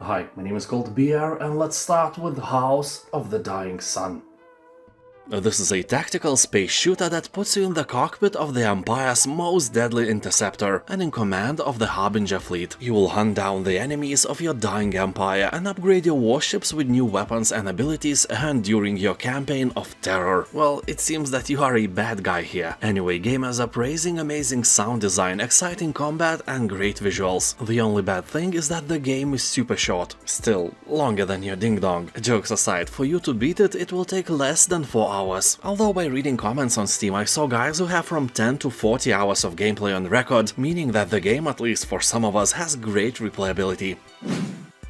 Hi, my name is ColdBeer, and let's start with House of the Dying Sun. This is a tactical space shooter that puts you in the cockpit of the Empire's most deadly interceptor and in command of the Harbinger fleet. You will hunt down the enemies of your dying empire and upgrade your warships with new weapons and abilities earned during your campaign of terror. Well, it seems that you are a bad guy here. Anyway, gamers are praising amazing sound design, exciting combat and great visuals. The only bad thing is that the game is super short. Still, longer than your ding-dong. Jokes aside, for you to beat it, it will take less than 4 hours. Although by reading comments on Steam I saw guys who have from 10 to 40 hours of gameplay on record, meaning that the game, at least for some of us, has great replayability.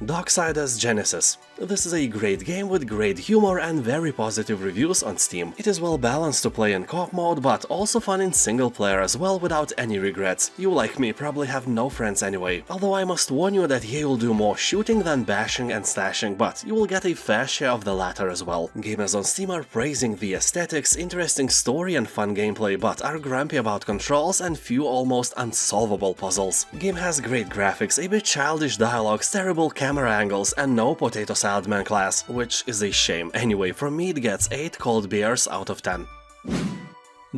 Darksiders Genesis. This is a great game with great humor and very positive reviews on Steam. It is well balanced to play in co-op mode, but also fun in single player as well without any regrets. You, like me, probably have no friends anyway. Although I must warn you that here you'll do more shooting than bashing and slashing, but you will get a fair share of the latter as well. Gamers on Steam are praising the aesthetics, interesting story and fun gameplay, but are grumpy about controls and few almost unsolvable puzzles. Game has great graphics, a bit childish dialogues, terrible camera angles and no potato salad man class, which is a shame. Anyway, from me it gets 8 cold beers out of 10.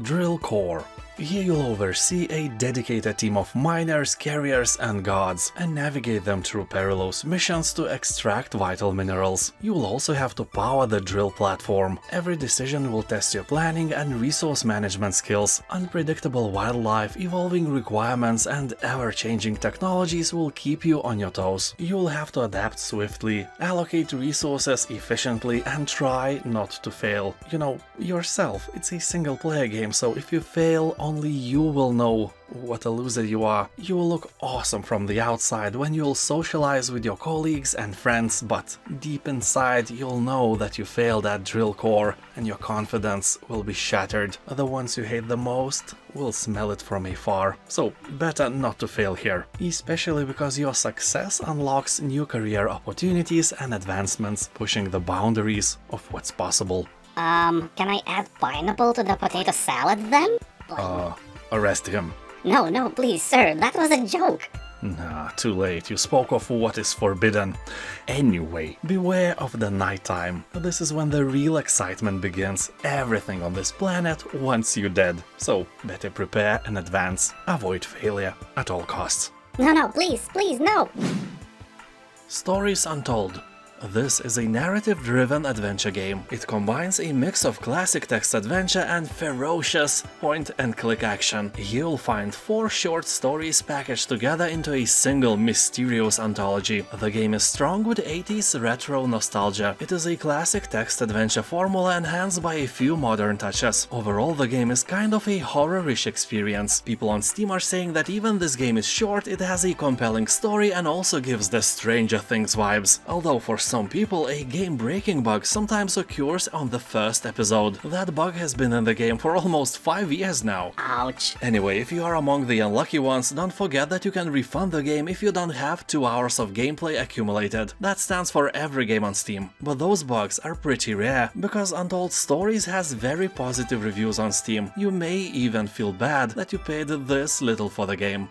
Drill Core. Here you'll oversee a dedicated team of miners, carriers and guards and navigate them through perilous missions to extract vital minerals. You will also have to power the drill platform. Every decision will test your planning and resource management skills. Unpredictable wildlife, evolving requirements and ever-changing technologies will keep you on your toes. You will have to adapt swiftly, allocate resources efficiently and try not to fail. You know, yourself. It's a single-player game, so if you fail, only you will know what a loser you are. You will look awesome from the outside when you'll socialize with your colleagues and friends, but deep inside you'll know that you failed at Drill Core and your confidence will be shattered. The ones you hate the most will smell it from afar. So better not to fail here, especially because your success unlocks new career opportunities and advancements, pushing the boundaries of what's possible. Can I add pineapple to the potato salad then? Arrest him. No, please, sir, that was a joke. Nah, too late, you spoke of what is forbidden. Anyway, beware of the nighttime. This is when the real excitement begins. Everything on this planet wants you dead. So, better prepare in advance. Avoid failure at all costs. No, please, no. Stories Untold. This is a narrative-driven adventure game. It combines a mix of classic text adventure and ferocious point-and-click action. You'll find 4 short stories packaged together into a single mysterious anthology. The game is strong with 80s retro nostalgia. It is a classic text adventure formula enhanced by a few modern touches. Overall, the game is kind of a horror-ish experience. People on Steam are saying that even this game is short, it has a compelling story and also gives the Stranger Things vibes. Although for some people, a game-breaking bug sometimes occurs on the first episode. That bug has been in the game for almost 5 years now. Ouch. Anyway, if you are among the unlucky ones, don't forget that you can refund the game if you don't have 2 hours of gameplay accumulated. That stands for every game on Steam. But those bugs are pretty rare, because Untold Stories has very positive reviews on Steam. You may even feel bad that you paid this little for the game.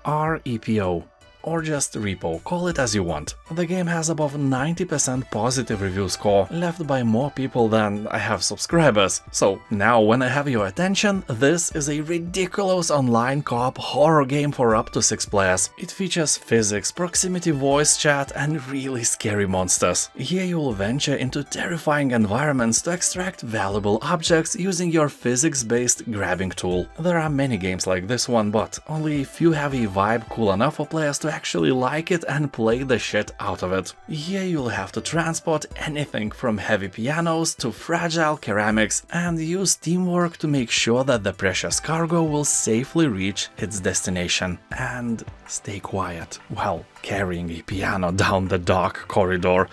R.E.P.O. or just R.E.P.O, call it as you want. The game has above 90% positive review score, left by more people than I have subscribers. So now when I have your attention, this is a ridiculous online co-op horror game for up to 6 players. It features physics, proximity voice chat and really scary monsters. Here you will venture into terrifying environments to extract valuable objects using your physics-based grabbing tool. There are many games like this one, but only a few have a vibe cool enough for players to actually like it and play the shit out of it. Here you'll have to transport anything from heavy pianos to fragile ceramics and use teamwork to make sure that the precious cargo will safely reach its destination. And stay quiet while carrying a piano down the dark corridor.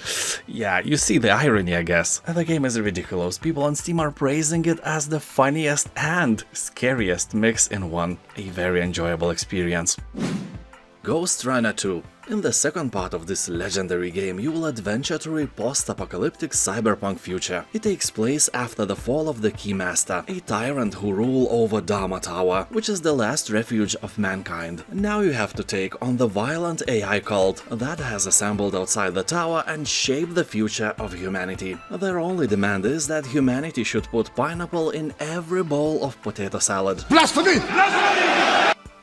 Yeah, you see the irony, I guess. The game is ridiculous. People on Steam are praising it as the funniest and scariest mix in one. A very enjoyable experience. Ghostrunner 2. In the second part of this legendary game, you will adventure through a post-apocalyptic cyberpunk future. It takes place after the fall of the Keymaster, a tyrant who ruled over Dharma Tower, which is the last refuge of mankind. Now you have to take on the violent AI cult that has assembled outside the tower and shaped the future of humanity. Their only demand is that humanity should put pineapple in every bowl of potato salad. Blasphemy!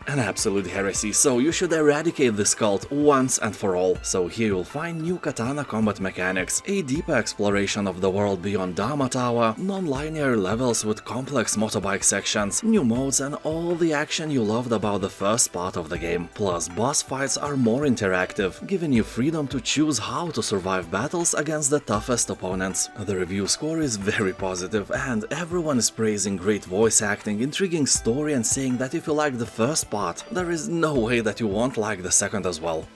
An absolute heresy, so you should eradicate this cult once and for all. So here you'll find new katana combat mechanics, a deeper exploration of the world beyond Dharma Tower, non-linear levels with complex motorbike sections, new modes and all the action you loved about the first part of the game. Plus, boss fights are more interactive, giving you freedom to choose how to survive battles against the toughest opponents. The review score is very positive and everyone is praising great voice acting, intriguing story and saying that if you like the first part, there is no way that you won't like the second as well.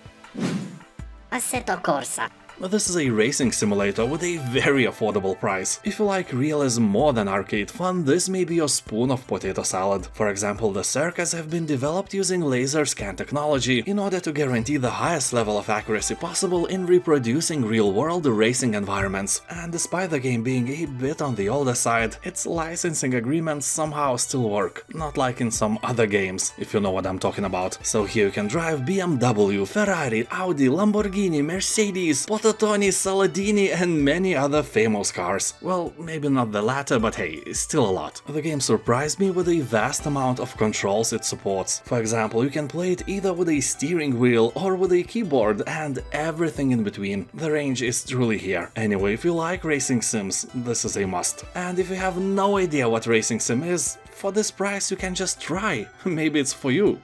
Assetto Corsa. This is a racing simulator with a very affordable price. If you like realism more than arcade fun, this may be your spoon of potato salad. For example, the circuits have been developed using laser scan technology in order to guarantee the highest level of accuracy possible in reproducing real-world racing environments. And despite the game being a bit on the older side, its licensing agreements somehow still work. Not like in some other games, if you know what I'm talking about. So here you can drive BMW, Ferrari, Audi, Lamborghini, Mercedes, Tony, Saladini and many other famous cars. Well, maybe not the latter, but hey, still a lot. The game surprised me with a vast amount of controls it supports. For example, you can play it either with a steering wheel or with a keyboard and everything in between. The range is truly here. Anyway, if you like racing sims, this is a must. And if you have no idea what racing sim is, for this price you can just try. Maybe it's for you.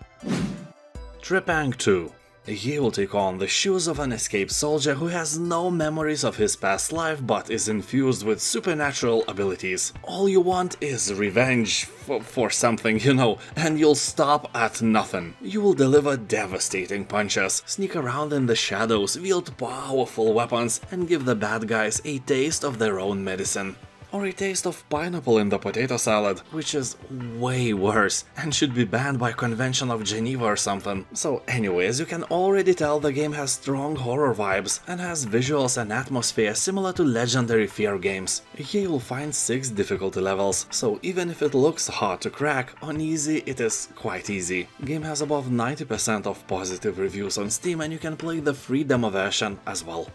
Trepang 2. He will take on the shoes of an escaped soldier who has no memories of his past life but is infused with supernatural abilities. All you want is revenge for something, you know, and you'll stop at nothing. You will deliver devastating punches, sneak around in the shadows, wield powerful weapons, and give the bad guys a taste of their own medicine. Or a taste of pineapple in the potato salad, which is way worse and should be banned by Convention of Geneva or something. So anyway, as you can already tell, the game has strong horror vibes and has visuals and atmosphere similar to legendary Fear games. Here you'll find 6 difficulty levels, so even if it looks hard to crack, on easy it is quite easy. Game has above 90% of positive reviews on Steam and you can play the free demo version as well.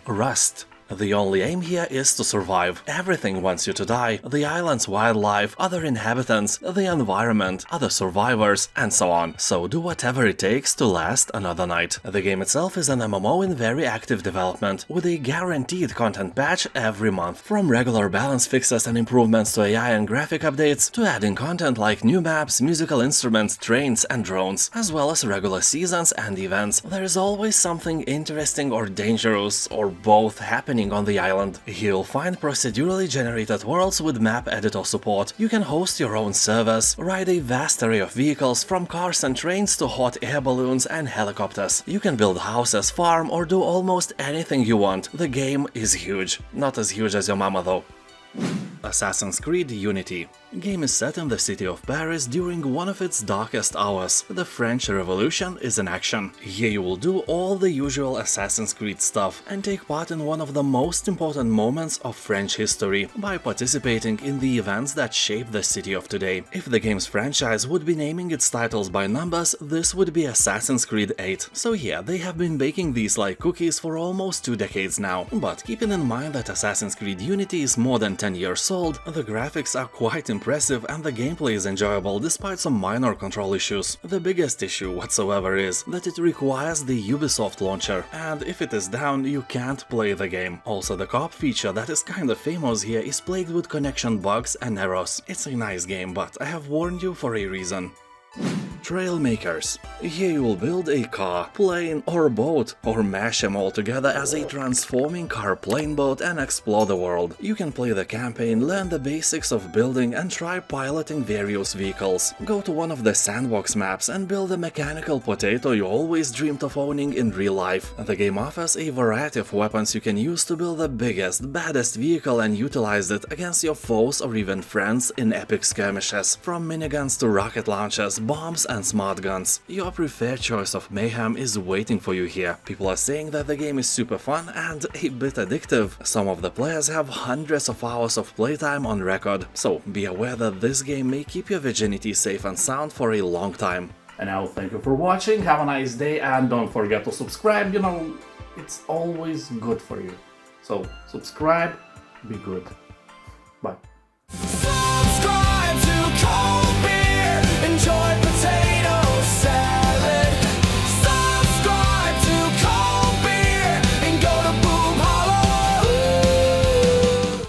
Rust. The only aim here is to survive. Everything wants you to die. The island's wildlife, other inhabitants, the environment, other survivors, and so on. So do whatever it takes to last another night. The game itself is an MMO in very active development, with a guaranteed content patch every month. From regular balance fixes and improvements to AI and graphic updates, to adding content like new maps, musical instruments, trains, and drones, as well as regular seasons and events. There is always something interesting or dangerous, or both, happening on the island. Here you'll find procedurally generated worlds with map editor support. You can host your own servers, ride a vast array of vehicles from cars and trains to hot air balloons and helicopters. You can build houses, farm or do almost anything you want. The game is huge. Not as huge as your mama though. Assassin's Creed Unity. Game is set in the city of Paris during one of its darkest hours. The French Revolution is in action. Here you will do all the usual Assassin's Creed stuff and take part in one of the most important moments of French history by participating in the events that shape the city of today. If the game's franchise would be naming its titles by numbers, this would be Assassin's Creed 8. So yeah, they have been baking these like cookies for almost 2 decades now. But keeping in mind that Assassin's Creed Unity is more than 10 years old, the graphics are quite impressive and the gameplay is enjoyable despite some minor control issues. The biggest issue whatsoever is that it requires the Ubisoft launcher, and if it is down, you can't play the game. Also, the co-op feature that is kinda famous here is plagued with connection bugs and errors. It's a nice game, but I have warned you for a reason. Trailmakers. Here you will build a car, plane or boat, or mash them all together as a transforming car plane boat and explore the world. You can play the campaign, learn the basics of building and try piloting various vehicles. Go to one of the sandbox maps and build a mechanical potato you always dreamed of owning in real life. The game offers a variety of weapons you can use to build the biggest, baddest vehicle and utilize it against your foes or even friends in epic skirmishes, from miniguns to rocket launchers, bombs and smart guns. Your preferred choice of mayhem is waiting for you here. People are saying that the game is super fun and a bit addictive. Some of the players have hundreds of hours of playtime on record, so be aware that this game may keep your virginity safe and sound for a long time. And now thank you for watching, have a nice day, and don't forget to subscribe, you know, it's always good for you. So subscribe, be good. Bye. Subscribe to